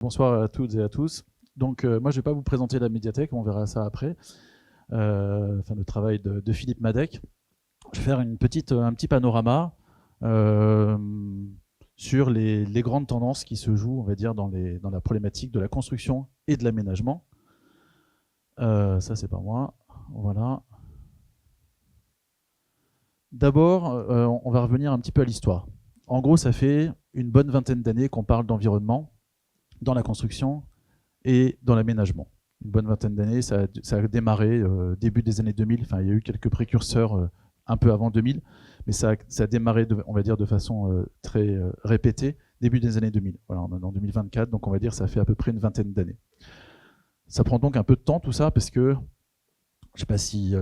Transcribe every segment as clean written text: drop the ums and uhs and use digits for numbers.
Bonsoir à toutes et à tous. Donc, moi, je ne vais pas vous présenter la médiathèque, on verra ça après. Le travail de Philippe Madec. Je vais faire un petit panorama euh, sur les grandes tendances qui se jouent, on va dire, dans la problématique de la construction et de l'aménagement. Ça, c'est pas moi. Voilà. D'abord, on va revenir un petit peu à l'histoire. En gros, ça fait une bonne vingtaine d'années qu'on parle d'environnement dans la construction et dans l'aménagement. Une bonne vingtaine d'années, ça a démarré début des années 2000. Enfin, il y a eu quelques précurseurs un peu avant 2000, mais ça a démarré, on va dire, de façon très répétée début des années 2000. Voilà, on est en 2024, donc on va dire ça fait à peu près une vingtaine d'années. Ça prend donc un peu de temps tout ça parce que je ne sais pas si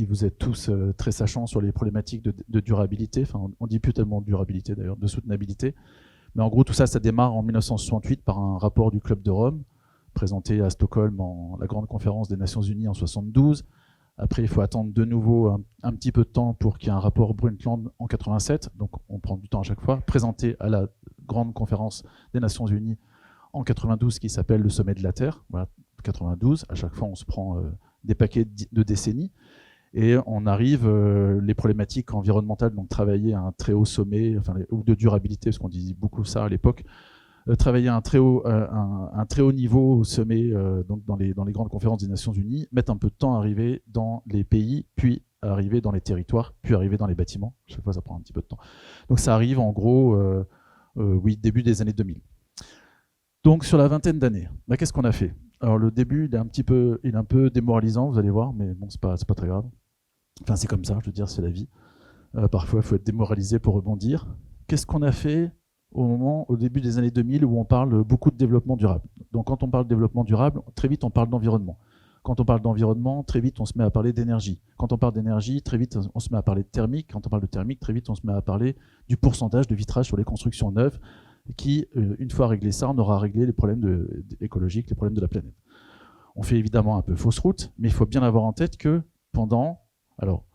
vous êtes tous très sachants sur les problématiques de durabilité. Enfin, on ne dit plus tellement de durabilité d'ailleurs, de soutenabilité. Mais en gros, tout ça, ça démarre en 1968 par un rapport du Club de Rome, présenté à Stockholm en la grande conférence des Nations Unies en 72. Après, il faut attendre de nouveau un petit peu de temps pour qu'il y ait un rapport Brundtland en 87. Donc, on prend du temps à chaque fois. Présenté à la grande conférence des Nations Unies en 92, qui s'appelle le Sommet de la Terre. Voilà, 92. À chaque fois, on se prend des paquets de décennies. Et on arrive, les problématiques environnementales, donc travailler à un très haut sommet, ou de durabilité, parce qu'on disait beaucoup ça à l'époque, travailler à un très haut niveau au sommet, donc dans les grandes conférences des Nations Unies, mettre un peu de temps à arriver dans les pays, puis arriver dans les territoires, puis arriver dans les bâtiments. Chaque fois, ça prend un petit peu de temps. Donc ça arrive en gros, début des années 2000. Donc sur la vingtaine d'années, qu'est-ce qu'on a fait? Alors le début, il est un peu démoralisant, vous allez voir, mais bon, c'est pas très grave. Enfin, c'est comme ça, je veux dire, c'est la vie. Parfois, il faut être démoralisé pour rebondir. Qu'est-ce qu'on a fait au début des années 2000 où on parle beaucoup de développement durable? Donc, quand on parle de développement durable, très vite, on parle d'environnement. Quand on parle d'environnement, très vite, on se met à parler d'énergie. Quand on parle d'énergie, très vite, on se met à parler de thermique. Quand on parle de thermique, très vite, on se met à parler du pourcentage de vitrage sur les constructions neuves qui, une fois réglé ça, on aura réglé les problèmes écologiques, les problèmes de la planète. On fait évidemment un peu fausse route, mais il faut bien avoir en tête que pendant... Alors,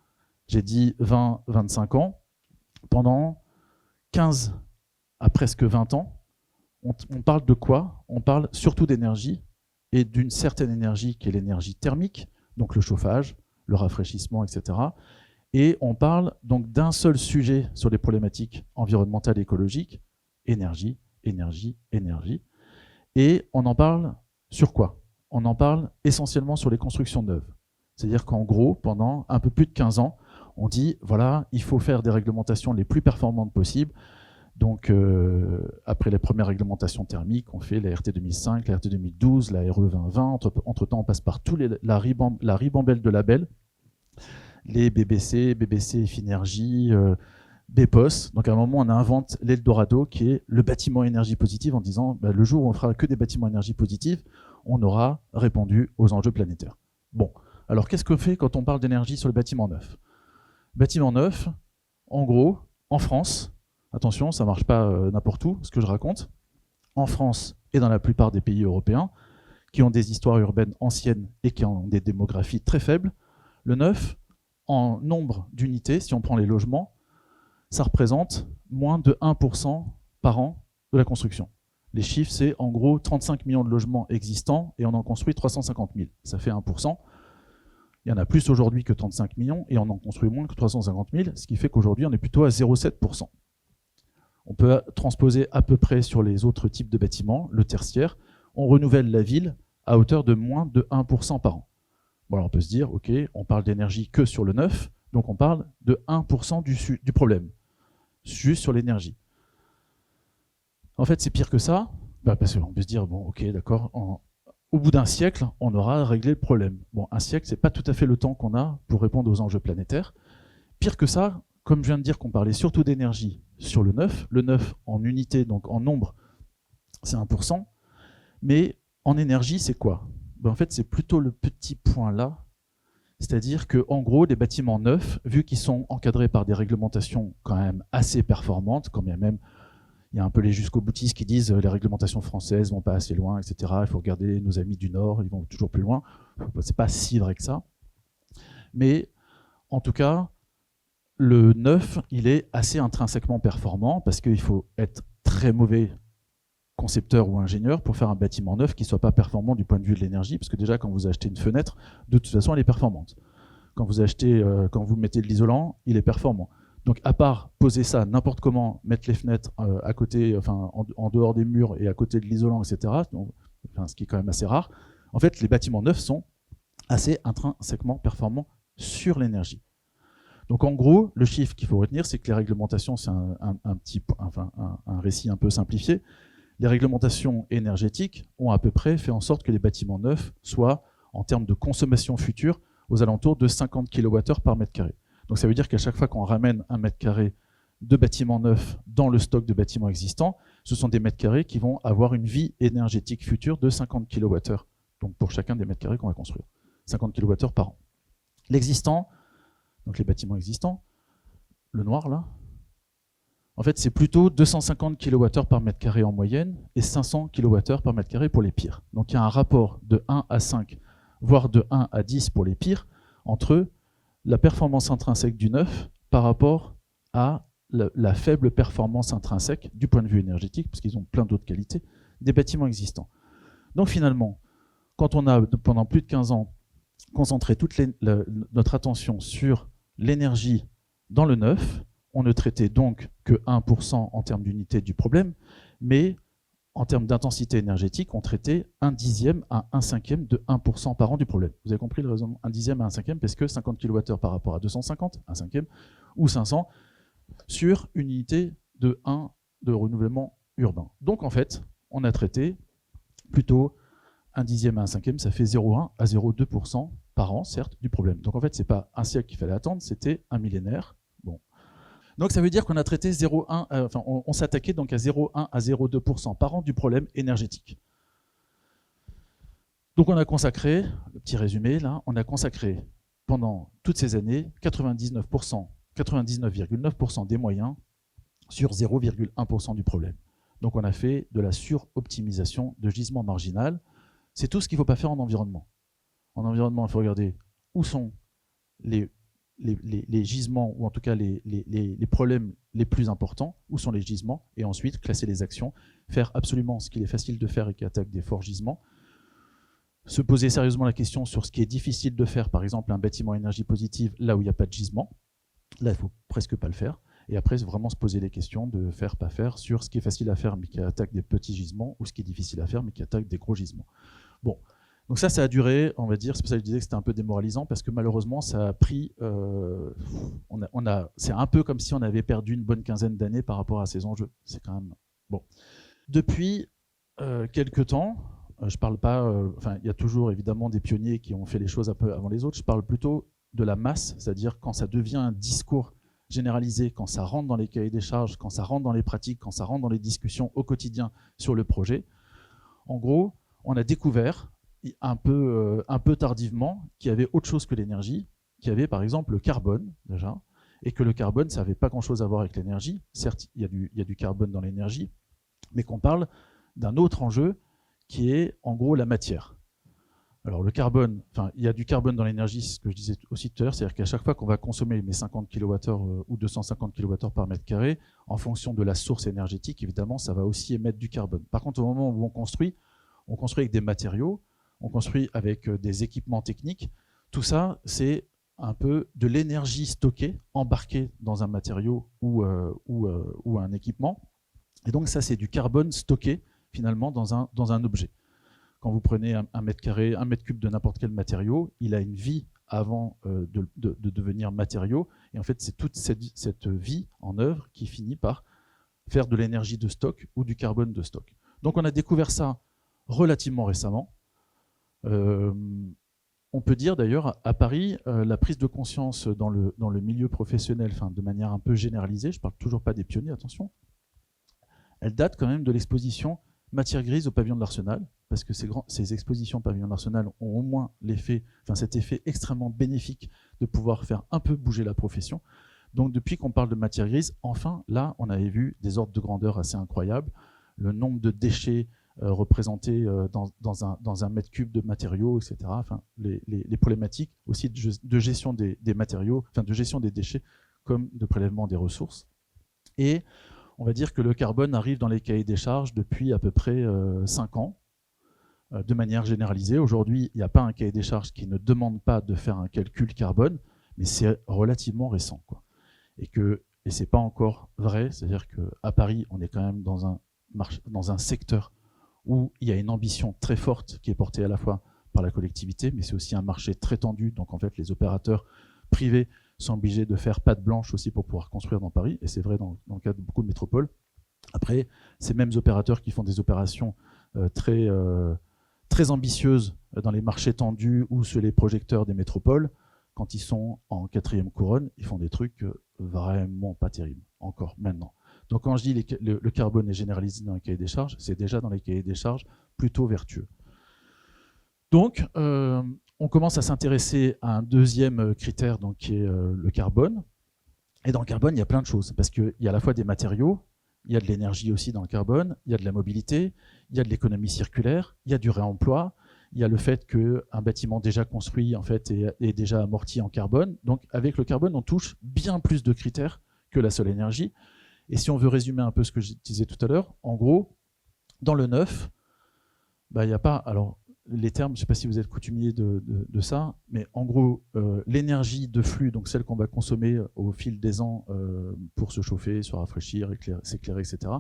j'ai dit 20-25 ans. Pendant 15 à presque 20 ans, on parle de quoi? On parle surtout d'énergie, et d'une certaine énergie qui est l'énergie thermique, donc le chauffage, le rafraîchissement, etc. Et on parle donc d'un seul sujet sur les problématiques environnementales et écologiques, énergie, énergie, énergie. Et on en parle sur quoi? On en parle essentiellement sur les constructions neuves. C'est-à-dire qu'en gros, pendant un peu plus de 15 ans, on dit, voilà, il faut faire des réglementations les plus performantes possibles. Donc, après les premières réglementations thermiques, on fait la RT 2005, la RT 2012, la RE 2020. Entre-temps, on passe par la ribambelle de labels, les BBC, BBC Finergie, BPOS. Donc, à un moment, on invente l'Eldorado, qui est le bâtiment énergie positive, en disant, le jour où on fera que des bâtiments énergie positive, on aura répondu aux enjeux planétaires. Bon, alors qu'est-ce qu'on fait quand on parle d'énergie sur le bâtiment neuf? Bâtiment neuf, en gros, en France, attention, ça ne marche pas n'importe où, ce que je raconte, en France et dans la plupart des pays européens, qui ont des histoires urbaines anciennes et qui ont des démographies très faibles, le neuf, en nombre d'unités, si on prend les logements, ça représente moins de 1% par an de la construction. Les chiffres, c'est en gros 35 millions de logements existants et on en construit 350 000. Ça fait 1%. Il y en a plus aujourd'hui que 35 millions et on en construit moins que 350 000, ce qui fait qu'aujourd'hui, on est plutôt à 0,7%. On peut transposer à peu près sur les autres types de bâtiments, le tertiaire. On renouvelle la ville à hauteur de moins de 1% par an. Bon, alors on peut se dire, ok, on parle d'énergie que sur le neuf, donc on parle de 1% du problème, juste sur l'énergie. En fait, c'est pire que ça, parce qu'on peut se dire, bon, ok, d'accord, au bout d'un siècle, on aura réglé le problème. Bon, un siècle, c'est pas tout à fait le temps qu'on a pour répondre aux enjeux planétaires. Pire que ça, comme je viens de dire qu'on parlait surtout d'énergie sur le neuf en unité, donc en nombre, c'est 1%, mais en énergie, c'est quoi? En fait, c'est plutôt le petit point là, c'est-à-dire qu'en gros, les bâtiments neufs, vu qu'ils sont encadrés par des réglementations quand même assez performantes, quand bien même il y a un peu les jusqu'au boutistes qui disent les réglementations françaises vont pas assez loin, etc. Il faut regarder nos amis du Nord, ils vont toujours plus loin. C'est pas si vrai que ça. Mais en tout cas, le neuf, il est assez intrinsèquement performant parce qu'il faut être très mauvais concepteur ou ingénieur pour faire un bâtiment neuf qui ne soit pas performant du point de vue de l'énergie, parce que déjà quand vous achetez une fenêtre, de toute façon elle est performante. Quand vous mettez de l'isolant, il est performant. Donc à part poser ça n'importe comment, mettre les fenêtres à côté, enfin en dehors des murs et à côté de l'isolant, etc., donc, ce qui est quand même assez rare, en fait les bâtiments neufs sont assez intrinsèquement performants sur l'énergie. Donc en gros, le chiffre qu'il faut retenir, c'est que les réglementations, c'est un récit un peu simplifié. Les réglementations énergétiques ont à peu près fait en sorte que les bâtiments neufs soient, en termes de consommation future, aux alentours de 50 kWh par mètre carré. Donc ça veut dire qu'à chaque fois qu'on ramène un mètre carré de bâtiments neufs dans le stock de bâtiments existants, ce sont des mètres carrés qui vont avoir une vie énergétique future de 50 kWh, donc pour chacun des mètres carrés qu'on va construire. 50 kWh par an. L'existant, donc les bâtiments existants, le noir là, en fait c'est plutôt 250 kWh par mètre carré en moyenne et 500 kWh par mètre carré pour les pires. Donc il y a un rapport de 1 à 5, voire de 1 à 10 pour les pires, entre la performance intrinsèque du neuf par rapport à la faible performance intrinsèque du point de vue énergétique, parce qu'ils ont plein d'autres qualités, des bâtiments existants. Donc finalement, quand on a pendant plus de 15 ans concentré toute notre attention sur l'énergie dans le neuf, on ne traitait donc que 1% en termes d'unité du problème, mais en termes d'intensité énergétique, on traitait 1/10 à 1/5 de 1% par an du problème. Vous avez compris le raisonnement? 1/10 à 1/5, parce que 50 kWh par rapport à 250, 1/5, ou 500, sur une unité de 1 de renouvellement urbain. Donc en fait, on a traité plutôt 1/10 à 1/5, ça fait 0,1 à 0,2% par an, certes, du problème. Donc en fait, c'est pas un siècle qu'il fallait attendre, c'était un millénaire. Bon. Donc ça veut dire qu'on a traité 0,1, on s'attaquait donc à 0,1 à 0,2% par an du problème énergétique. Donc on a consacré, le petit résumé là, on a consacré pendant toutes ces années 99,9% des moyens sur 0,1% du problème. Donc on a fait de la suroptimisation de gisement marginal. C'est tout ce qu'il ne faut pas faire en environnement. En environnement, il faut regarder où sont les gisements, ou en tout cas les problèmes les plus importants, où sont les gisements, et ensuite classer les actions, faire absolument ce qu'il est facile de faire et qui attaque des forts gisements, se poser sérieusement la question sur ce qui est difficile de faire, par exemple un bâtiment à énergie positive, là où il n'y a pas de gisement, là il ne faut presque pas le faire, et après vraiment se poser les questions de faire, pas faire, sur ce qui est facile à faire mais qui attaque des petits gisements, ou ce qui est difficile à faire mais qui attaque des gros gisements. Bon. Donc ça a duré, on va dire, c'est pour ça que je disais que c'était un peu démoralisant, parce que malheureusement, ça a pris... c'est un peu comme si on avait perdu une bonne quinzaine d'années par rapport à ces enjeux. C'est quand même... Bon. Depuis quelques temps, je parle pas... il y a toujours évidemment des pionniers qui ont fait les choses un peu avant les autres, je parle plutôt de la masse, c'est-à-dire quand ça devient un discours généralisé, quand ça rentre dans les cahiers des charges, quand ça rentre dans les pratiques, quand ça rentre dans les discussions au quotidien sur le projet. En gros, on a découvert un peu tardivement qu'il y avait autre chose que l'énergie, qu'il y avait par exemple le carbone déjà, et que le carbone ça n'avait pas grand-chose à voir avec l'énergie. Certes, il y a du carbone dans l'énergie, mais qu'on parle d'un autre enjeu qui est en gros la matière. Alors le carbone, il y a du carbone dans l'énergie, c'est ce que je disais aussi tout à l'heure, c'est-à-dire qu'à chaque fois qu'on va consommer mes 50 kWh ou 250 kWh par mètre carré, en fonction de la source énergétique, évidemment, ça va aussi émettre du carbone. Par contre, au moment où on construit avec des matériaux, on construit avec des équipements techniques. Tout ça, c'est un peu de l'énergie stockée, embarquée dans un matériau ou un équipement. Et donc ça, c'est du carbone stocké finalement dans un objet. Quand vous prenez un mètre carré, un mètre cube de n'importe quel matériau, il a une vie avant de devenir matériau. Et en fait, c'est toute cette vie en œuvre qui finit par faire de l'énergie de stock ou du carbone de stock. Donc on a découvert ça relativement récemment. On peut dire d'ailleurs à Paris, la prise de conscience dans le milieu professionnel, de manière un peu généralisée, je ne parle toujours pas des pionniers, attention, elle date quand même de l'exposition Matière grise au pavillon de l'Arsenal, parce que ces expositions pavillon de l'Arsenal ont au moins cet effet extrêmement bénéfique de pouvoir faire un peu bouger la profession. Donc depuis qu'on parle de matière grise, enfin là on avait vu des ordres de grandeur assez incroyables, le nombre de déchets représentés dans un mètre cube de matériaux, etc. Les problématiques aussi de gestion des matériaux, de gestion des déchets comme de prélèvement des ressources. Et on va dire que le carbone arrive dans les cahiers des charges depuis à peu près 5 ans, de manière généralisée. Aujourd'hui, il n'y a pas un cahier des charges qui ne demande pas de faire un calcul carbone, mais c'est relativement récent, quoi. Et c'est pas encore vrai, c'est-à-dire qu'à Paris, on est quand même dans un secteur où il y a une ambition très forte qui est portée à la fois par la collectivité, mais c'est aussi un marché très tendu, donc en fait les opérateurs privés sont obligés de faire patte blanche aussi pour pouvoir construire dans Paris, et c'est vrai dans le cas de beaucoup de métropoles. Après, ces mêmes opérateurs qui font des opérations très ambitieuses dans les marchés tendus ou sur les projecteurs des métropoles, quand ils sont en 4e couronne, ils font des trucs vraiment pas terribles, encore maintenant. Donc quand je dis le carbone est généralisé dans les cahiers des charges, c'est déjà dans les cahiers des charges plutôt vertueux. Donc, on commence à s'intéresser à un deuxième critère, donc, qui est le carbone. Et dans le carbone, il y a plein de choses, parce qu'il y a à la fois des matériaux, il y a de l'énergie aussi dans le carbone, il y a de la mobilité, il y a de l'économie circulaire, il y a du réemploi, il y a le fait qu'un bâtiment déjà construit en fait, est déjà amorti en carbone. Donc avec le carbone, on touche bien plus de critères que la seule énergie. Et si on veut résumer un peu ce que je disais tout à l'heure, en gros, dans le neuf, il n'y a pas... Alors, les termes, je ne sais pas si vous êtes coutumier de ça, mais en gros, l'énergie de flux, donc celle qu'on va consommer au fil des ans pour se chauffer, se rafraîchir, s'éclairer, etc.,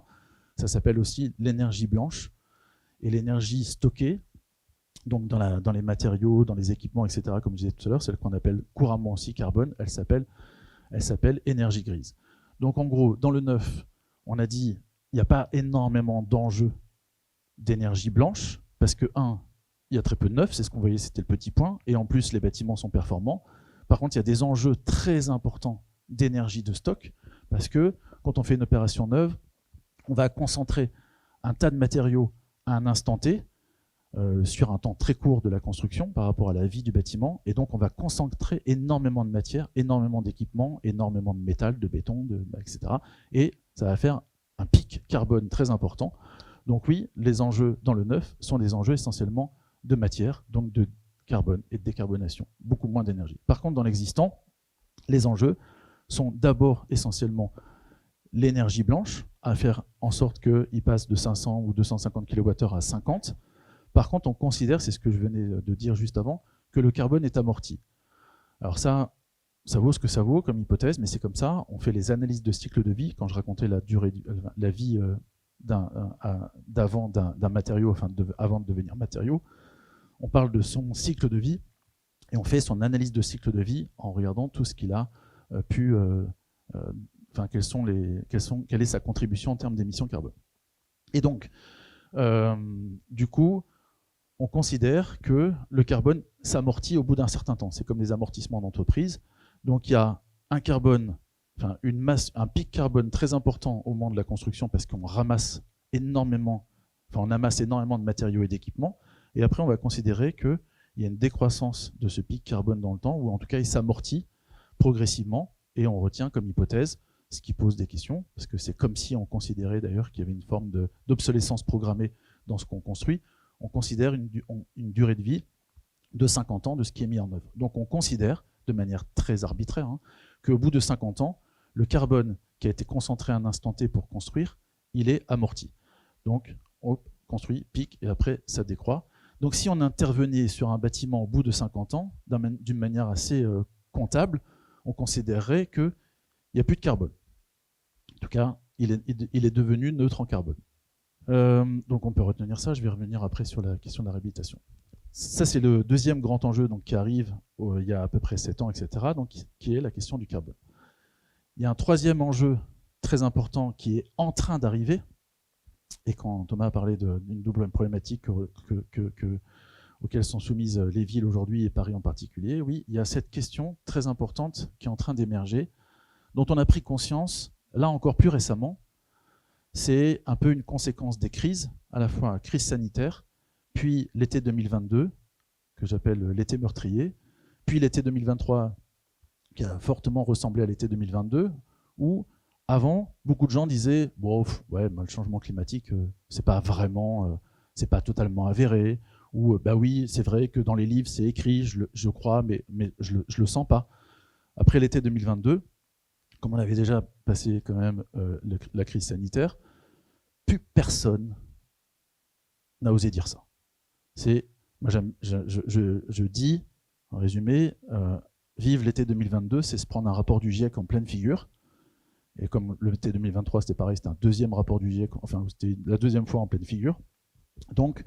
ça s'appelle aussi l'énergie blanche. Et l'énergie stockée, donc dans les matériaux, dans les équipements, etc., comme je disais tout à l'heure, celle qu'on appelle couramment aussi carbone, elle s'appelle énergie grise. Donc en gros, dans le neuf, on a dit il n'y a pas énormément d'enjeux d'énergie blanche, parce que, il y a très peu de neuf, c'est ce qu'on voyait, c'était le petit point, et en plus les bâtiments sont performants. Par contre, il y a des enjeux très importants d'énergie de stock, parce que quand on fait une opération neuve, on va concentrer un tas de matériaux à un instant T, sur un temps très court de la construction par rapport à la vie du bâtiment, et donc on va concentrer énormément de matière, énormément d'équipements, énormément de métal, de béton, etc. Et ça va faire un pic carbone très important. Donc oui, les enjeux dans le neuf sont des enjeux essentiellement de matière, donc de carbone et de décarbonation, beaucoup moins d'énergie. Par contre, dans l'existant, les enjeux sont d'abord essentiellement l'énergie blanche, à faire en sorte qu'il passe de 500 ou 250 kWh à 50. Par contre, on considère, c'est ce que je venais de dire juste avant, que le carbone est amorti. Alors ça vaut ce que ça vaut comme hypothèse, mais c'est comme ça. On fait les analyses de cycle de vie. Quand je racontais la vie d'avant d'un matériau, avant de devenir matériau, on parle de son cycle de vie et on fait son analyse de cycle de vie en regardant tout ce qu'il a pu, quelle est sa contribution en termes d'émissions carbone. Et donc, du coup, on considère que le carbone s'amortit au bout d'un certain temps. C'est comme les amortissements d'entreprise. Donc il y a un carbone, un pic carbone très important au moment de la construction parce qu'on ramasse énormément, on amasse énormément de matériaux et d'équipements. Et après, on va considérer qu'il y a une décroissance de ce pic carbone dans le temps, ou en tout cas, il s'amortit progressivement, et on retient comme hypothèse, ce qui pose des questions, parce que c'est comme si on considérait d'ailleurs qu'il y avait une forme d'obsolescence programmée dans ce qu'on construit. On considère une durée de vie de 50 ans de ce qui est mis en œuvre. Donc on considère, de manière très arbitraire, qu'au bout de 50 ans, le carbone qui a été concentré à un instant T pour construire, il est amorti. Donc on construit, pique, et après ça décroît. Donc si on intervenait sur un bâtiment au bout de 50 ans, d'une manière assez comptable, on considérerait qu'il n'y a plus de carbone. En tout cas, il est devenu neutre en carbone. Donc on peut retenir ça, je vais revenir après sur la question de la réhabilitation. Ça, c'est le deuxième grand enjeu donc, qui arrive il y a à peu près 7 ans, etc., donc, qui est la question du carbone. Il y a un troisième enjeu très important qui est en train d'arriver, et quand Thomas a parlé d'une double problématique auxquelles sont soumises les villes aujourd'hui et Paris en particulier, oui, il y a cette question très importante qui est en train d'émerger, dont on a pris conscience, là encore plus récemment. C'est un peu une conséquence des crises, à la fois crise sanitaire, puis l'été 2022, que j'appelle l'été meurtrier, puis l'été 2023, qui a fortement ressemblé à l'été 2022, où avant, beaucoup de gens disaient bon, ouais, le changement climatique, c'est pas vraiment, c'est pas totalement avéré, ou bah oui, c'est vrai que dans les livres c'est écrit, je crois, mais je le sens pas. Après l'été 2022, comme on avait déjà passé quand même la crise sanitaire, plus personne n'a osé dire ça. Moi, je dis, en résumé, vive l'été 2022, c'est se prendre un rapport du GIEC en pleine figure. Et comme l'été 2023, c'était pareil, c'était un deuxième rapport du GIEC, enfin, c'était la deuxième fois en pleine figure. Donc,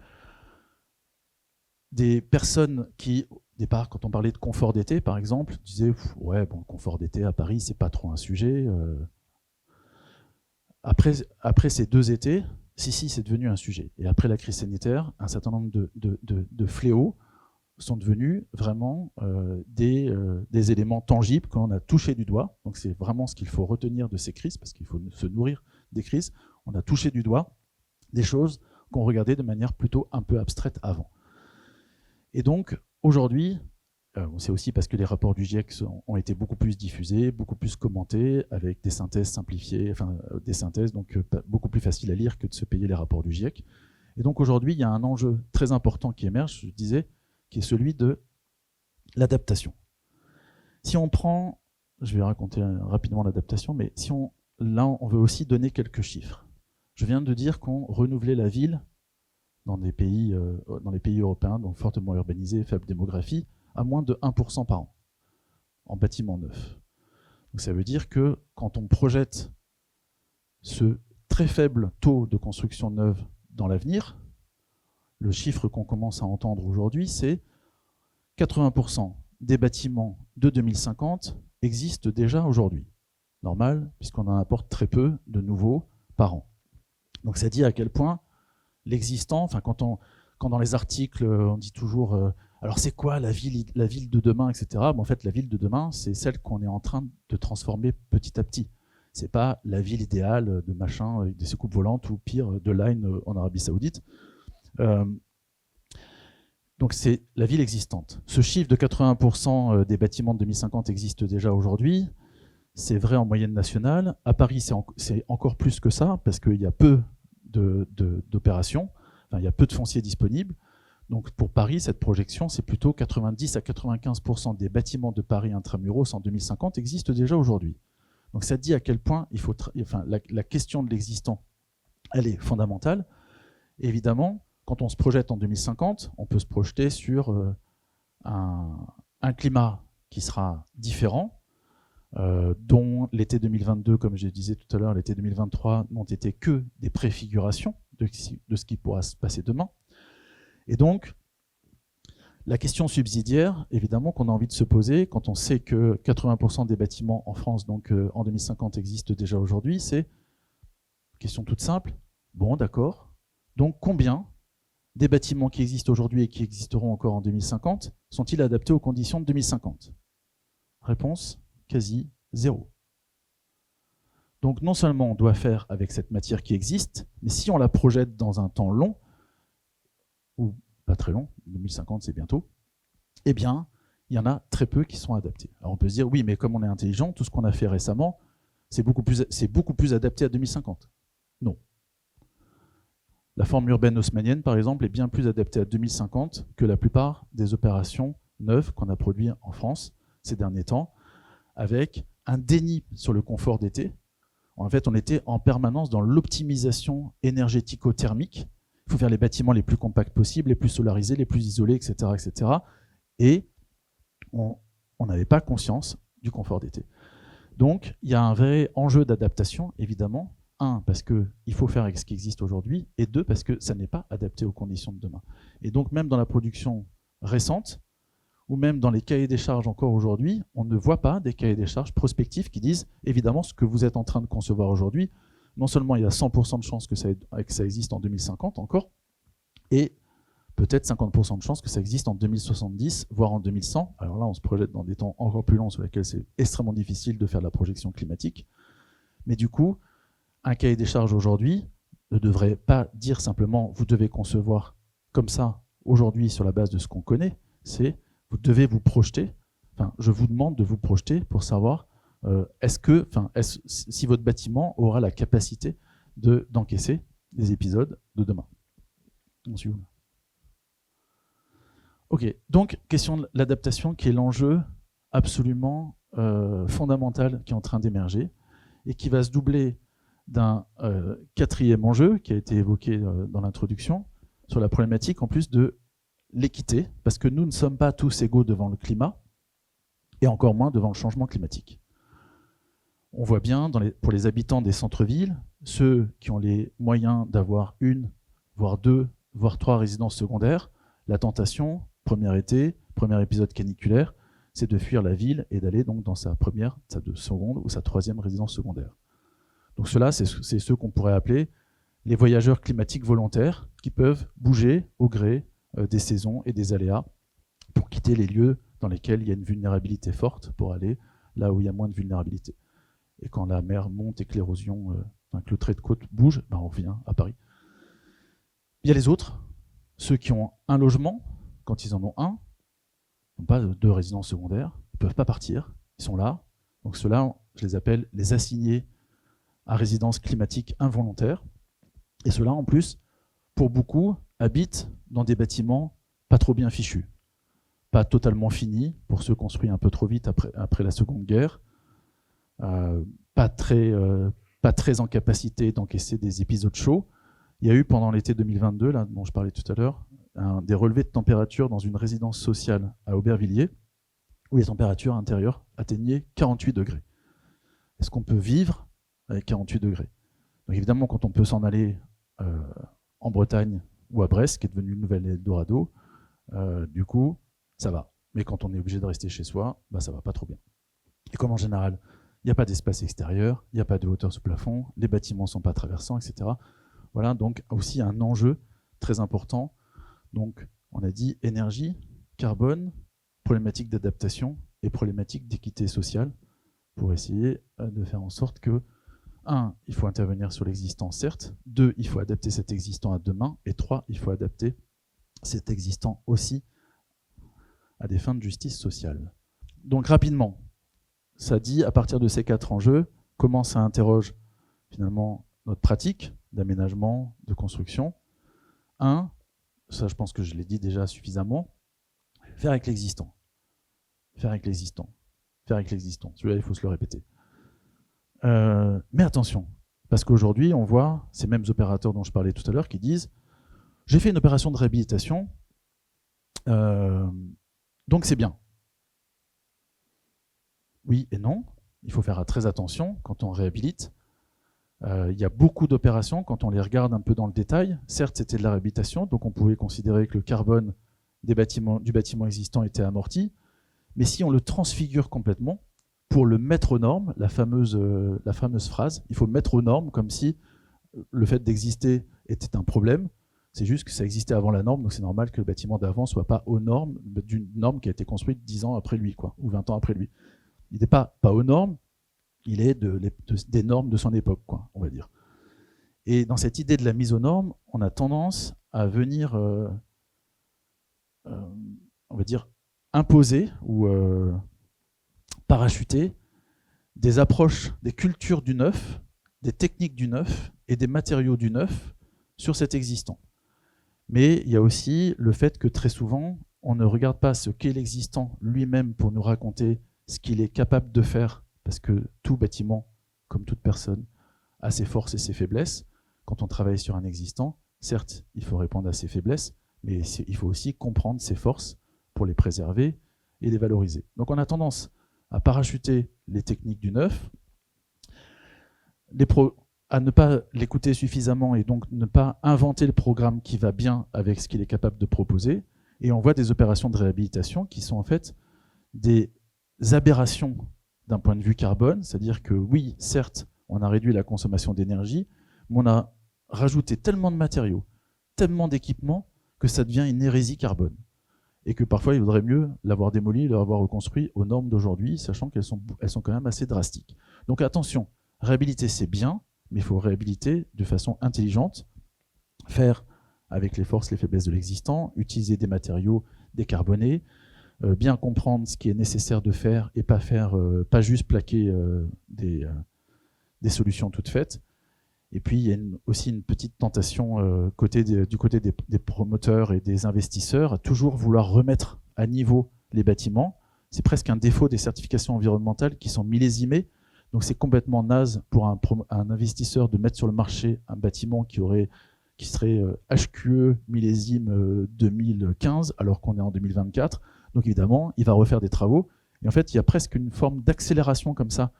des personnes qui, au départ, quand on parlait de confort d'été, par exemple, disaient ouais, bon, le confort d'été à Paris, c'est pas trop un sujet. Après ces 2 étés, si, c'est devenu un sujet. Et après la crise sanitaire, un certain nombre de fléaux sont devenus vraiment des éléments tangibles qu'on a touché du doigt. Donc c'est vraiment ce qu'il faut retenir de ces crises, parce qu'il faut se nourrir des crises. On a touché du doigt des choses qu'on regardait de manière plutôt un peu abstraite avant. Et donc, aujourd'hui, c'est aussi parce que les rapports du GIEC ont été beaucoup plus diffusés, beaucoup plus commentés, avec des synthèses simplifiées, enfin des synthèses donc beaucoup plus faciles à lire que de se payer les rapports du GIEC. Et donc aujourd'hui, il y a un enjeu très important qui émerge, je disais, qui est celui de l'adaptation. Si on prend, je vais raconter rapidement l'adaptation, mais là, on veut aussi donner quelques chiffres. Je viens de dire qu'on renouvelait la ville dans les pays européens, donc fortement urbanisés, faible démographie, à moins de 1% par an, en bâtiment neuf. Donc ça veut dire que quand on projette ce très faible taux de construction neuve dans l'avenir, le chiffre qu'on commence à entendre aujourd'hui, c'est 80% des bâtiments de 2050 existent déjà aujourd'hui. Normal, puisqu'on en apporte très peu de nouveaux par an. Donc ça dit à quel point l'existant, enfin quand dans les articles on dit toujours alors c'est quoi la ville de demain, etc. Bon, en fait, la ville de demain, c'est celle qu'on est en train de transformer petit à petit. C'est pas la ville idéale de machin avec des soucoupes volantes ou pire de Line en Arabie Saoudite. Donc c'est la ville existante. Ce chiffre de 80% des bâtiments de 2050 existent déjà aujourd'hui. C'est vrai en moyenne nationale. À Paris, c'est encore plus que ça, parce qu'il y a peu d'opérations, enfin, il y a peu de foncier disponible. Donc pour Paris, cette projection, c'est plutôt 90 à 95% des bâtiments de Paris intramuros en 2050 existent déjà aujourd'hui. Donc ça dit à quel point la question de l'existant, elle est fondamentale. Et évidemment, quand on se projette en 2050, on peut se projeter sur un climat qui sera différent, dont l'été 2022, comme je disais tout à l'heure, l'été 2023 n'ont été que des préfigurations de ce qui pourra se passer demain. Et donc, la question subsidiaire, évidemment, qu'on a envie de se poser, quand on sait que 80% des bâtiments en France, donc en 2050, existent déjà aujourd'hui, c'est une question toute simple. Bon, d'accord. Donc, combien des bâtiments qui existent aujourd'hui et qui existeront encore en 2050 sont-ils adaptés aux conditions de 2050 ? Réponse, quasi zéro. Donc, non seulement on doit faire avec cette matière qui existe, mais si on la projette dans un temps long, ou pas très long, 2050 c'est bientôt, eh bien, il y en a très peu qui sont adaptés. Alors on peut se dire, oui, mais comme on est intelligent, tout ce qu'on a fait récemment, c'est beaucoup plus adapté à 2050. Non. La forme urbaine haussmannienne, par exemple, est bien plus adaptée à 2050 que la plupart des opérations neuves qu'on a produites en France ces derniers temps, avec un déni sur le confort d'été. En fait, on était en permanence dans l'optimisation énergético-thermique. Il faut faire les bâtiments les plus compacts possibles, les plus solarisés, les plus isolés, etc. etc. Et on n'avait pas conscience du confort d'été. Donc, il y a un vrai enjeu d'adaptation, évidemment. Un, parce qu'il faut faire avec ce qui existe aujourd'hui, et deux, parce que ça n'est pas adapté aux conditions de demain. Et donc, même dans la production récente, ou même dans les cahiers des charges encore aujourd'hui, on ne voit pas des cahiers des charges prospectifs qui disent, évidemment, ce que vous êtes en train de concevoir aujourd'hui, non seulement il y a 100% de chances que ça existe en 2050 encore, et peut-être 50% de chances que ça existe en 2070, voire en 2100. Alors là, on se projette dans des temps encore plus longs sur lesquels c'est extrêmement difficile de faire de la projection climatique. Mais du coup, un cahier des charges aujourd'hui ne devrait pas dire simplement « vous devez concevoir comme ça aujourd'hui sur la base de ce qu'on connaît », c'est « vous devez vous projeter ». Enfin, je vous demande de vous projeter pour savoir si votre bâtiment aura la capacité d'encaisser des épisodes de demain. Ok, donc question de l'adaptation qui est l'enjeu absolument fondamental qui est en train d'émerger et qui va se doubler d'un quatrième enjeu qui a été évoqué dans l'introduction sur la problématique en plus de l'équité, parce que nous ne sommes pas tous égaux devant le climat et encore moins devant le changement climatique. On voit bien pour les habitants des centres-villes, ceux qui ont les moyens d'avoir une, voire deux, voire trois résidences secondaires, la tentation, premier épisode caniculaire, c'est de fuir la ville et d'aller donc dans sa première, sa seconde ou sa troisième résidence secondaire. Donc ceux-là, c'est ceux qu'on pourrait appeler les voyageurs climatiques volontaires qui peuvent bouger au gré des saisons et des aléas pour quitter les lieux dans lesquels il y a une vulnérabilité forte pour aller là où il y a moins de vulnérabilité. Et quand la mer monte et que l'érosion, que le trait de côte bouge, on revient à Paris. Il y a les autres, ceux qui ont un logement, quand ils en ont un, n'ont pas deux résidences secondaires, ils ne peuvent pas partir, ils sont là. Donc ceux-là, je les appelle les assignés à résidence climatique involontaire. Et ceux-là, en plus, pour beaucoup, habitent dans des bâtiments pas trop bien fichus, pas totalement finis, pour ceux construits un peu trop vite après la Seconde Guerre, pas très en capacité d'encaisser des épisodes chauds. Il y a eu pendant l'été 2022, là, dont je parlais tout à l'heure, des relevés de température dans une résidence sociale à Aubervilliers, où les températures intérieures atteignaient 48 degrés. Est-ce qu'on peut vivre avec 48 degrés? Donc évidemment, quand on peut s'en aller en Bretagne ou à Brest, qui est devenue une nouvelle Eldorado, du coup, ça va. Mais quand on est obligé de rester chez soi, ça va pas trop bien. Et comme en général, il n'y a pas d'espace extérieur, il n'y a pas de hauteur sous plafond, les bâtiments ne sont pas traversants, etc. Voilà, donc aussi un enjeu très important. Donc, on a dit énergie, carbone, problématique d'adaptation et problématique d'équité sociale pour essayer de faire en sorte que 1, il faut intervenir sur l'existant, certes. 2, il faut adapter cet existant à demain. Et 3, il faut adapter cet existant aussi à des fins de justice sociale. Donc rapidement, ça dit, à partir de ces 4 enjeux, comment ça interroge finalement notre pratique d'aménagement, de construction. 1, ça je pense que je l'ai dit déjà suffisamment, faire avec l'existant. Faire avec l'existant. Faire avec l'existant. Celui-là, il faut se le répéter. Mais attention, parce qu'aujourd'hui, on voit ces mêmes opérateurs dont je parlais tout à l'heure qui disent « J'ai fait une opération de réhabilitation, donc c'est bien. » Oui et non, il faut faire très attention quand on réhabilite. Il y a beaucoup d'opérations, quand on les regarde un peu dans le détail, certes c'était de la réhabilitation, donc on pouvait considérer que le carbone du bâtiment existant était amorti, mais si on le transfigure complètement, pour le mettre aux normes, la fameuse phrase, il faut mettre aux normes comme si le fait d'exister était un problème, c'est juste que ça existait avant la norme, donc c'est normal que le bâtiment d'avant ne soit pas aux normes d'une norme qui a été construite 10 ans après lui, ou 20 ans après lui. Il n'est pas aux normes, il est des normes de son époque, on va dire. Et dans cette idée de la mise aux normes, on a tendance à venir, on va dire, imposer ou parachuter des approches, des cultures du neuf, des techniques du neuf et des matériaux du neuf sur cet existant. Mais il y a aussi le fait que très souvent, on ne regarde pas ce qu'est l'existant lui-même pour nous raconter ce qu'il est capable de faire, parce que tout bâtiment, comme toute personne, a ses forces et ses faiblesses. Quand on travaille sur un existant, certes, il faut répondre à ses faiblesses, mais il faut aussi comprendre ses forces pour les préserver et les valoriser. Donc on a tendance à parachuter les techniques du neuf, à ne pas l'écouter suffisamment et donc ne pas inventer le programme qui va bien avec ce qu'il est capable de proposer. Et on voit des opérations de réhabilitation qui sont en fait des aberrations d'un point de vue carbone, c'est-à-dire que oui, certes, on a réduit la consommation d'énergie, mais on a rajouté tellement de matériaux, tellement d'équipements, que ça devient une hérésie carbone. Et que parfois, il vaudrait mieux l'avoir démoli et l'avoir reconstruit aux normes d'aujourd'hui, sachant qu'elles sont quand même assez drastiques. Donc attention, réhabiliter c'est bien, mais il faut réhabiliter de façon intelligente, faire avec les forces, les faiblesses de l'existant, utiliser des matériaux décarbonés, bien comprendre ce qui est nécessaire de faire et pas juste plaquer des solutions toutes faites. Et puis il y a aussi une petite tentation du côté des promoteurs et des investisseurs à toujours vouloir remettre à niveau les bâtiments, c'est presque un défaut des certifications environnementales qui sont millésimées. Donc c'est complètement naze pour un investisseur de mettre sur le marché un bâtiment qui serait HQE millésime 2015 alors qu'on est en 2024. Donc évidemment, il va refaire des travaux. Et en fait, il y a presque une forme d'accélération comme ça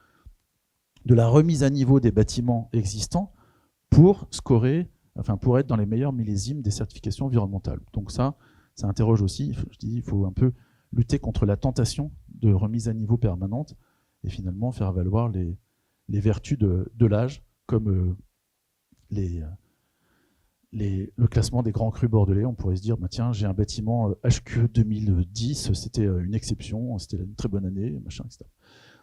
de la remise à niveau des bâtiments existants pour scorer, enfin pour être dans les meilleurs millésimes des certifications environnementales. Donc ça interroge aussi, je dis, il faut un peu lutter contre la tentation de remise à niveau permanente et finalement faire valoir les vertus de l'âge comme le classement des grands crus bordelais. On pourrait se dire, bah, tiens, j'ai un bâtiment HQE 2010, c'était une exception, c'était une très bonne année, machin, etc.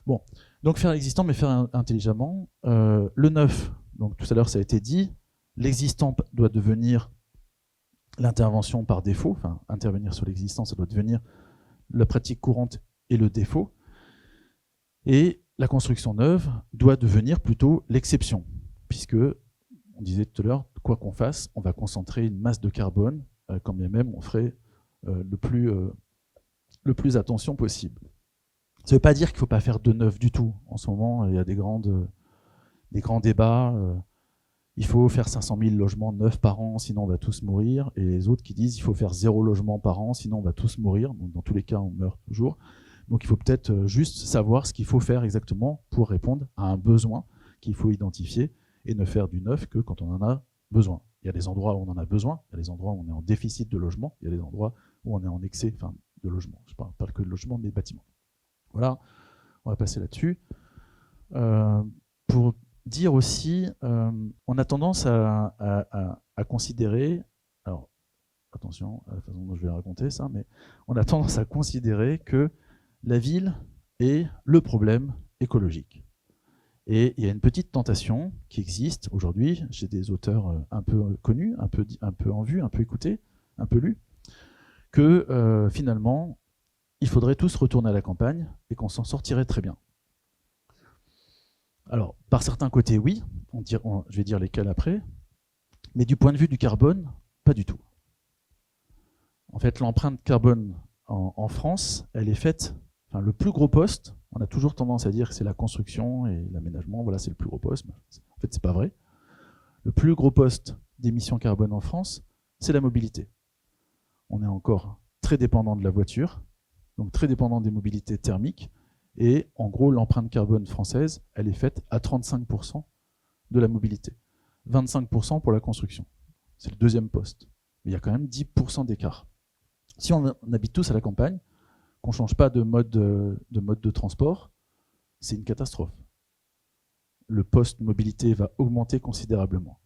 Bon, donc faire l'existant, mais faire intelligemment. Le neuf, donc tout à l'heure ça a été dit, l'existant doit devenir l'intervention par défaut, enfin intervenir sur l'existant, ça doit devenir la pratique courante et le défaut. Et la construction neuve doit devenir plutôt l'exception, puisque, on disait tout à l'heure, quoi qu'on fasse, on va concentrer une masse de carbone, quand bien même on ferait le plus attention possible. Ça ne veut pas dire qu'il ne faut pas faire de neuf du tout. En ce moment, il y a des grands débats. Il faut faire 500 000 logements neufs par an, sinon on va tous mourir. Et les autres qui disent qu'il faut faire 0 logement par an, sinon on va tous mourir. Donc, dans tous les cas, on meurt toujours. Donc il faut peut-être juste savoir ce qu'il faut faire exactement pour répondre à un besoin qu'il faut identifier et ne faire du neuf que quand on en a besoin. Il y a des endroits où on en a besoin, il y a des endroits où on est en déficit de logement, il y a des endroits où on est en excès de logement. Je ne parle que de logement, mais de bâtiments. Voilà, on va passer là-dessus. Pour dire aussi, on a tendance à considérer, alors attention à la façon dont je vais raconter ça, mais on a tendance à considérer que la ville est le problème écologique. Et il y a une petite tentation qui existe aujourd'hui chez des auteurs un peu connus, un peu en vue, un peu écoutés, un peu lus, que finalement, il faudrait tous retourner à la campagne et qu'on s'en sortirait très bien. Alors, par certains côtés, oui, je vais dire lesquels après, mais du point de vue du carbone, pas du tout. En fait, l'empreinte carbone en France, elle est faite, enfin, le plus gros poste, on a toujours tendance à dire que c'est la construction et l'aménagement, voilà, c'est le plus gros poste. En fait, c'est pas vrai. Le plus gros poste d'émissions carbone en France, c'est la mobilité. On est encore très dépendant de la voiture, donc très dépendant des mobilités thermiques, et en gros, l'empreinte carbone française, elle est faite à 35% de la mobilité. 25% pour la construction. C'est le deuxième poste. Mais il y a quand même 10% d'écart. Si on habite tous à la campagne, qu'on ne change pas de mode de transport, c'est une catastrophe. Le poste mobilité va augmenter considérablement.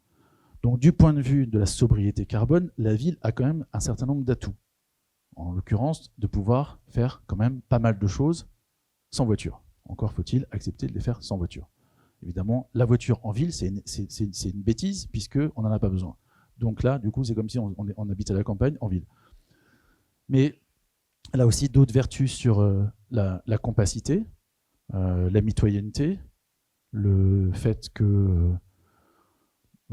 Donc du point de vue de la sobriété carbone, la ville a quand même un certain nombre d'atouts. En l'occurrence, de pouvoir faire quand même pas mal de choses sans voiture. Encore faut-il accepter de les faire sans voiture. Évidemment, la voiture en ville, c'est une bêtise, puisqu'on n'en a pas besoin. Donc là, du coup, c'est comme si on habite à la campagne en ville. Mais elle a aussi d'autres vertus sur la compacité, la mitoyenneté, le fait que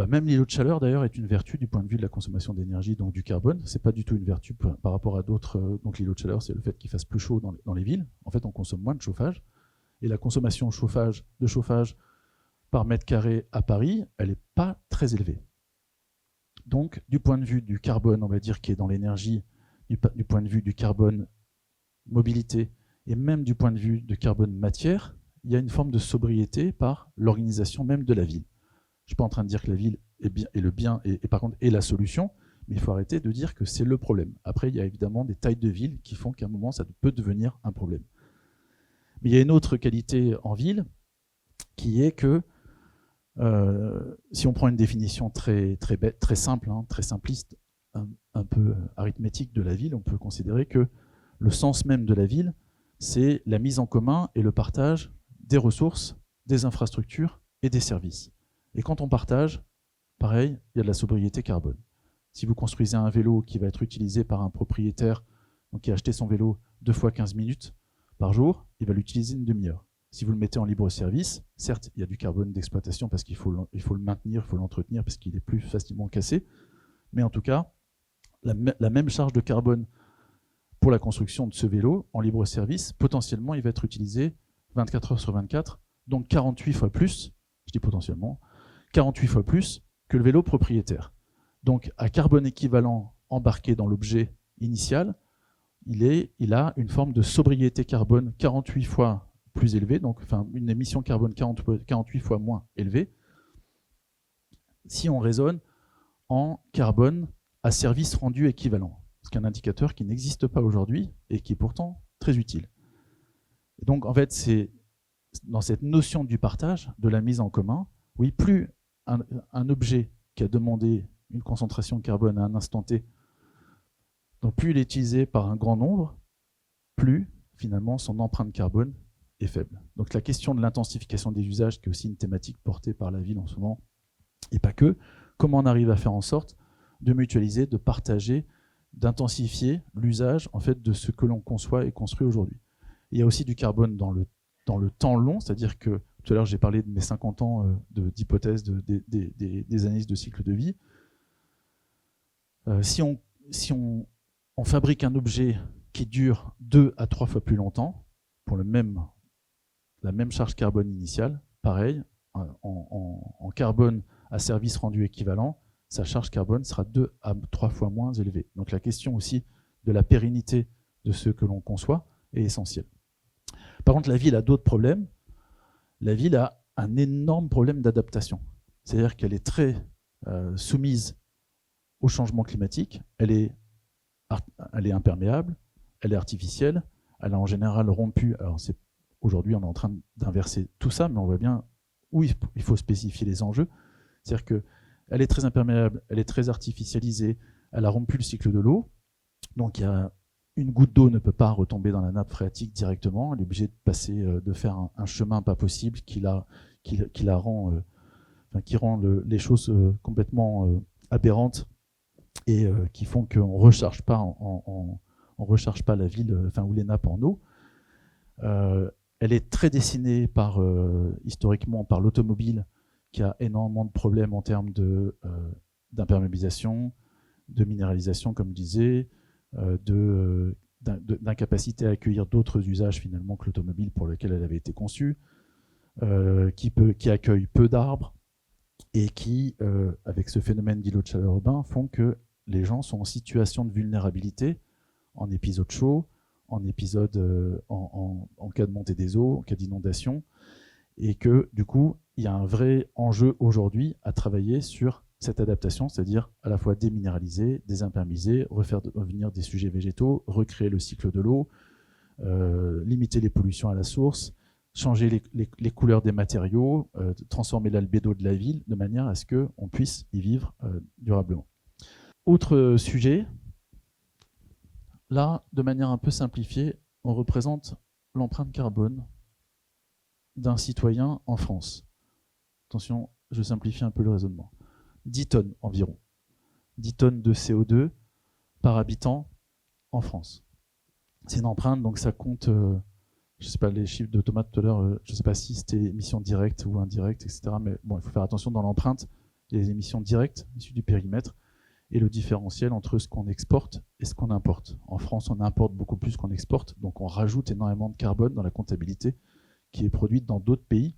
même l'îlot de chaleur d'ailleurs est une vertu du point de vue de la consommation d'énergie, donc du carbone. C'est pas du tout une vertu par rapport à d'autres. Donc l'îlot de chaleur, c'est le fait qu'il fasse plus chaud dans les villes. En fait, on consomme moins de chauffage. Et la consommation de chauffage par mètre carré à Paris, elle n'est pas très élevée. Donc, du point de vue du carbone, on va dire, qui est dans l'énergie, du point de vue du carbone mobilité, et même du point de vue de carbone matière, il y a une forme de sobriété par l'organisation même de la ville. Je ne suis pas en train de dire que la ville est le bien et par contre est la solution, mais il faut arrêter de dire que c'est le problème. Après, il y a évidemment des tailles de ville qui font qu'à un moment, ça peut devenir un problème. Mais il y a une autre qualité en ville, qui est que, si on prend une définition très simple, très simpliste, un peu arithmétique de la ville, on peut considérer que le sens même de la ville, c'est la mise en commun et le partage des ressources, des infrastructures et des services. Et quand on partage, pareil, il y a de la sobriété carbone. Si vous construisez un vélo qui va être utilisé par un propriétaire, donc qui a acheté son vélo 2 fois 15 minutes par jour, il va l'utiliser une demi-heure. Si vous le mettez en libre service, certes, il y a du carbone d'exploitation parce qu'il faut le maintenir, il faut l'entretenir parce qu'il est plus facilement cassé, mais en tout cas, la même charge de carbone pour la construction de ce vélo en libre service, potentiellement, il va être utilisé 24 heures sur 24, donc 48 fois plus, je dis potentiellement, 48 fois plus que le vélo propriétaire. Donc, à carbone équivalent embarqué dans l'objet initial, il a une forme de sobriété carbone 48 fois plus élevée, donc enfin, une émission carbone 48 fois moins élevée, si on raisonne en carbone à service rendu équivalent. C'est un indicateur qui n'existe pas aujourd'hui et qui est pourtant très utile. Et donc, en fait, c'est dans cette notion du partage, de la mise en commun, oui, plus un objet qui a demandé une concentration de carbone à un instant T, donc plus il est utilisé par un grand nombre, plus finalement son empreinte carbone est faible. Donc la question de l'intensification des usages, qui est aussi une thématique portée par la ville en ce moment, et pas que, comment on arrive à faire en sorte de mutualiser, de partager, d'intensifier l'usage en fait, de ce que l'on conçoit et construit aujourd'hui. Il y a aussi du carbone dans le temps long, c'est-à-dire que tout à l'heure j'ai parlé de mes 50 ans d'hypothèse des analyses de cycle de vie. Si on fabrique un objet qui dure 2 à 3 fois plus longtemps, pour la même charge carbone initiale, pareil, en carbone à service rendu équivalent, sa charge carbone sera 2 à 3 fois moins élevée. Donc la question aussi de la pérennité de ce que l'on conçoit est essentielle. Par contre, la ville a d'autres problèmes. La ville a un énorme problème d'adaptation. C'est-à-dire qu'elle est très soumise au changement climatique, elle est imperméable, elle est artificielle, elle a en général rompu. Alors aujourd'hui, on est en train d'inverser tout ça, mais on voit bien où il faut spécifier les enjeux. C'est-à-dire qu'elle est très imperméable, elle est très artificialisée, elle a rompu le cycle de l'eau, donc une goutte d'eau ne peut pas retomber dans la nappe phréatique directement, elle est obligée de passer, de faire un chemin pas possible qui rend les choses complètement aberrantes et qui font qu'on ne recharge pas recharge pas la ville, ou les nappes en eau. Elle est très dessinée historiquement par l'automobile, qui a énormément de problèmes en termes d'imperméabilisation, de minéralisation, comme je disais, d'incapacité à accueillir d'autres usages finalement que l'automobile pour lequel elle avait été conçue, qui accueille peu d'arbres et qui, avec ce phénomène d'îlot de chaleur urbain, font que les gens sont en situation de vulnérabilité en épisode chaud, en épisode en cas de montée des eaux, en cas d'inondation, et que du coup, il y a un vrai enjeu aujourd'hui à travailler sur cette adaptation, c'est-à-dire à la fois déminéraliser, désimperméabiliser, refaire revenir des sujets végétaux, recréer le cycle de l'eau, limiter les pollutions à la source, changer les couleurs des matériaux, transformer l'albédo de la ville de manière à ce qu'on puisse y vivre durablement. Autre sujet, là, de manière un peu simplifiée, on représente l'empreinte carbone d'un citoyen en France. Attention, je simplifie un peu le raisonnement. 10 tonnes environ. 10 tonnes de CO2 par habitant en France. C'est une empreinte, donc ça compte, je ne sais pas les chiffres de Thomas tout à l'heure, je ne sais pas si c'était émissions directes ou indirectes, etc. Mais bon, il faut faire attention dans l'empreinte, les émissions directes issues du périmètre et le différentiel entre ce qu'on exporte et ce qu'on importe. En France, on importe beaucoup plus qu'on exporte, donc on rajoute énormément de carbone dans la comptabilité qui est produite dans d'autres pays.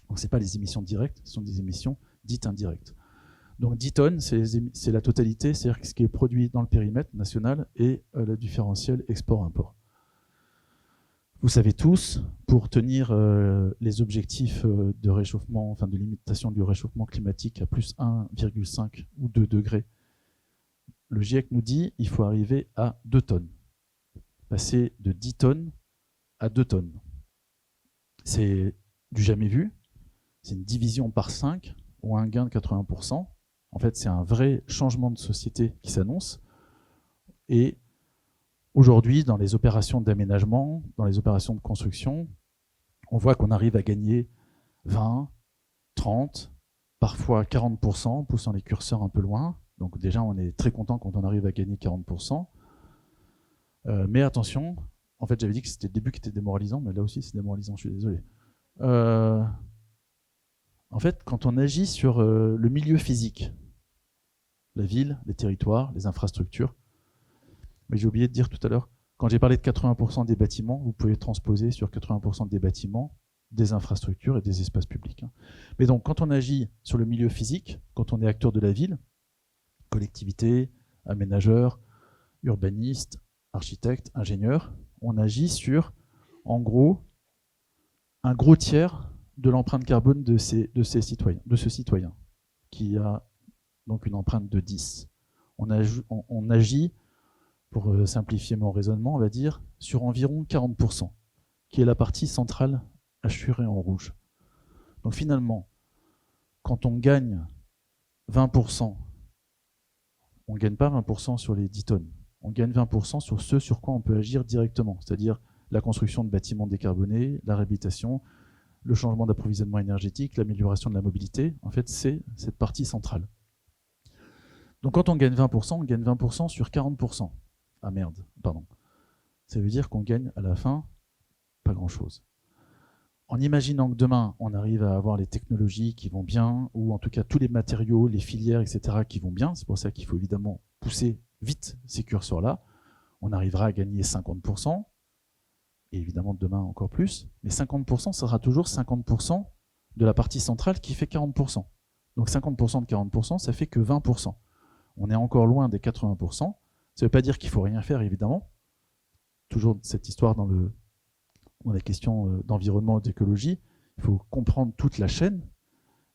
Donc ce n'est pas les émissions directes, ce sont des émissions dites indirectes. Donc 10 tonnes, c'est la totalité, c'est-à-dire ce qui est produit dans le périmètre national et le différentiel export-import. Vous savez tous, pour tenir les objectifs de réchauffement, enfin de limitation du réchauffement climatique à plus 1,5 ou 2 degrés, le GIEC nous dit qu'il faut arriver à 2 tonnes. Passer de 10 tonnes à 2 tonnes. C'est du jamais vu, c'est une division par 5 ou un gain de 80%. En fait, c'est un vrai changement de société qui s'annonce. Et aujourd'hui, dans les opérations d'aménagement, dans les opérations de construction, on voit qu'on arrive à gagner 20, 30, parfois 40%, en poussant les curseurs un peu loin. Donc déjà, on est très content quand on arrive à gagner 40%. Mais attention, en fait, j'avais dit que c'était le début qui était démoralisant, mais là aussi, c'est démoralisant, je suis désolé. En fait, quand on agit sur le milieu physique, la ville, les territoires, les infrastructures, mais j'ai oublié de dire tout à l'heure, Quand j'ai parlé de 80% des bâtiments, vous pouvez transposer sur 80% des bâtiments, des infrastructures et des espaces publics. Mais donc, quand on agit sur le milieu physique, quand on est acteur de la ville, collectivité, aménageur, urbaniste, architecte, ingénieur, on agit sur, en gros, un gros tiers de l'empreinte carbone de ce citoyen, qui a donc une empreinte de 10. On agit, pour simplifier mon raisonnement, on va dire, sur environ 40%, qui est la partie centrale assurée en rouge. Donc finalement, quand on gagne 20%, on ne gagne pas 20% sur les 10 tonnes. On gagne 20% sur ce sur quoi on peut agir directement, c'est-à-dire la construction de bâtiments décarbonés, la réhabilitation, le changement d'approvisionnement énergétique, l'amélioration de la mobilité. En fait, c'est cette partie centrale. Donc quand on gagne 20%, on gagne 20% sur 40%. Ah merde, pardon. Ça veut dire qu'on gagne à la fin pas grand-chose. En imaginant que demain, on arrive à avoir les technologies qui vont bien, ou en tout cas tous les matériaux, les filières, etc. qui vont bien, c'est pour ça qu'il faut évidemment pousser vite ces curseurs-là, on arrivera à gagner 50%, et évidemment demain encore plus, mais 50%, ça sera toujours 50% de la partie centrale qui fait 40%. Donc 50% de 40%, ça fait que 20%. On est encore loin des 80%. Ça ne veut pas dire qu'il ne faut rien faire, évidemment. Toujours cette histoire dans la question d'environnement et d'écologie, il faut comprendre toute la chaîne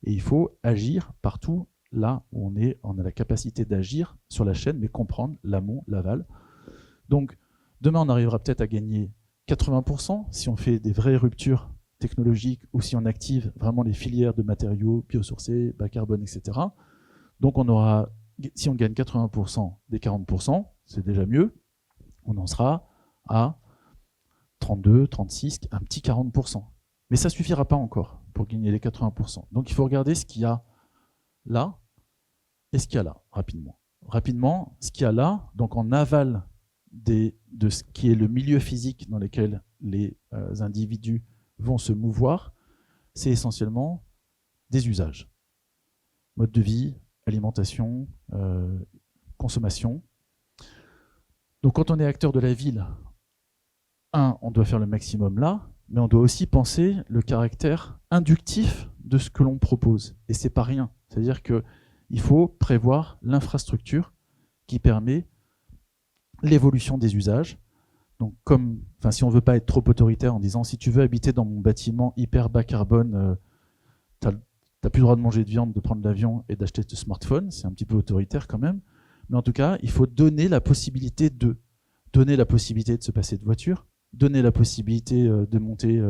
et il faut agir partout là où on a la capacité d'agir sur la chaîne, mais comprendre l'amont, l'aval. Donc demain, on arrivera peut-être à gagner 80% si on fait des vraies ruptures technologiques ou si on active vraiment les filières de matériaux biosourcés, bas carbone, etc. Donc on aura, si on gagne 80% des 40%, c'est déjà mieux, on en sera à 32, 36, un petit 40%. Mais ça ne suffira pas encore pour gagner les 80%. Donc il faut regarder ce qu'il y a là et ce qu'il y a là, rapidement. Rapidement, ce qu'il y a là, donc en aval de ce qui est le milieu physique dans lequel les individus vont se mouvoir, c'est essentiellement des usages. Mode de vie, alimentation, consommation. Donc quand on est acteur de la ville, on doit faire le maximum là, mais on doit aussi penser le caractère inductif de ce que l'on propose. Et c'est pas rien. C'est-à-dire qu'il faut prévoir l'infrastructure qui permet l'évolution des usages. Donc si on ne veut pas être trop autoritaire en disant si tu veux habiter dans mon bâtiment hyper bas carbone, tu n'as plus le droit de manger de viande, de prendre l'avion et d'acheter ce smartphone, c'est un petit peu autoritaire quand même. Mais en tout cas, il faut donner la possibilité de se passer de voiture, donner la possibilité de monter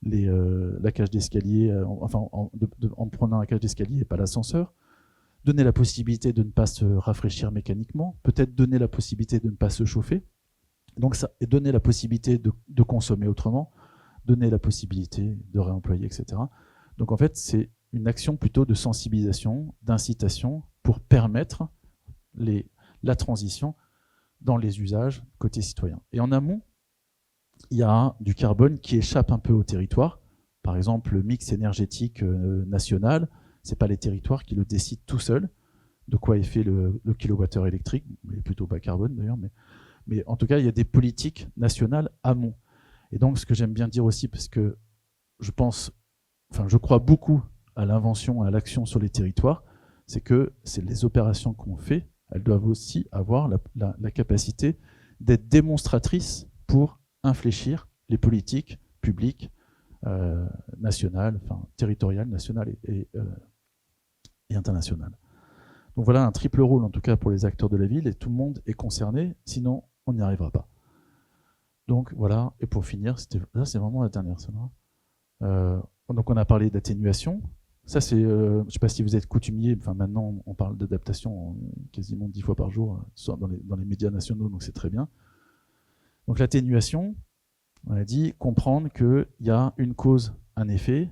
la cage d'escalier, en prenant la cage d'escalier et pas l'ascenseur, donner la possibilité de ne pas se rafraîchir mécaniquement, peut-être donner la possibilité de ne pas se chauffer, donc ça, et donner la possibilité de consommer autrement, donner la possibilité de réemployer, etc. Donc en fait, c'est une action plutôt de sensibilisation, d'incitation pour permettre la transition dans les usages côté citoyen. Et en amont, il y a du carbone qui échappe un peu au territoire. Par exemple, le mix énergétique national, ce n'est pas les territoires qui le décident tout seuls, de quoi est fait le kilowattheure électrique, mais plutôt bas carbone d'ailleurs, mais en tout cas, il y a des politiques nationales amont. Et donc, ce que j'aime bien dire aussi, parce que je crois beaucoup à l'invention, à l'action sur les territoires, c'est que c'est les opérations qu'on fait, elles doivent aussi avoir la capacité d'être démonstratrices pour infléchir les politiques publiques, nationales, territoriales, nationales et internationales. Donc voilà un triple rôle en tout cas pour les acteurs de la ville et tout le monde est concerné, sinon on n'y arrivera pas. Donc voilà, et pour finir, là c'est vraiment la dernière. Donc on a parlé d'atténuation. Ça c'est, je ne sais pas si vous êtes coutumier, maintenant on parle d'adaptation quasiment 10 fois par jour, dans les médias nationaux, donc c'est très bien. Donc l'atténuation, on a dit comprendre qu'il y a une cause, un effet.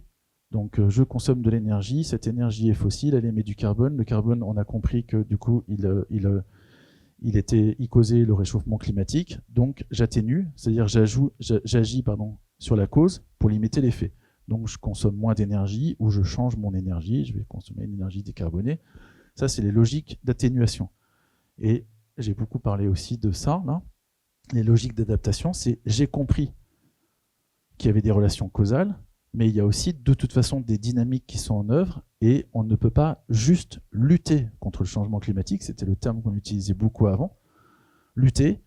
Donc je consomme de l'énergie, cette énergie est fossile, elle émet du carbone. Le carbone, on a compris que du coup, il causait le réchauffement climatique. Donc j'atténue, c'est-à-dire j'agis sur la cause pour limiter l'effet. Donc je consomme moins d'énergie ou je change mon énergie, je vais consommer une énergie décarbonée. Ça, c'est les logiques d'atténuation. Et j'ai beaucoup parlé aussi de ça, là. les logiques d'adaptation, c'est j'ai compris qu'il y avait des relations causales, mais il y a aussi de toute façon des dynamiques qui sont en œuvre et on ne peut pas juste lutter contre le changement climatique, c'était le terme qu'on utilisait beaucoup avant. Lutter,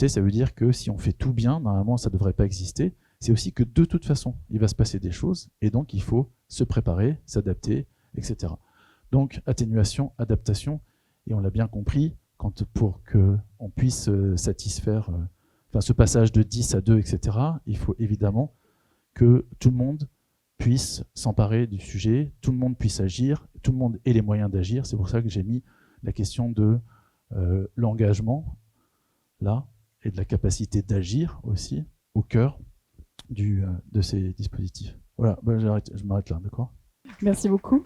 ça veut dire que si on fait tout bien, normalement ça ne devrait pas exister. C'est aussi que de toute façon, il va se passer des choses et donc il faut se préparer, s'adapter, etc. Donc atténuation, adaptation, et on l'a bien compris, pour qu'on puisse satisfaire ce passage de 10 à 2, etc., il faut évidemment que tout le monde puisse s'emparer du sujet, tout le monde puisse agir, tout le monde ait les moyens d'agir. C'est pour ça que j'ai mis la question de l'engagement, là, et de la capacité d'agir aussi, au cœur de ces dispositifs. Voilà, je m'arrête là, d'accord ? Merci beaucoup.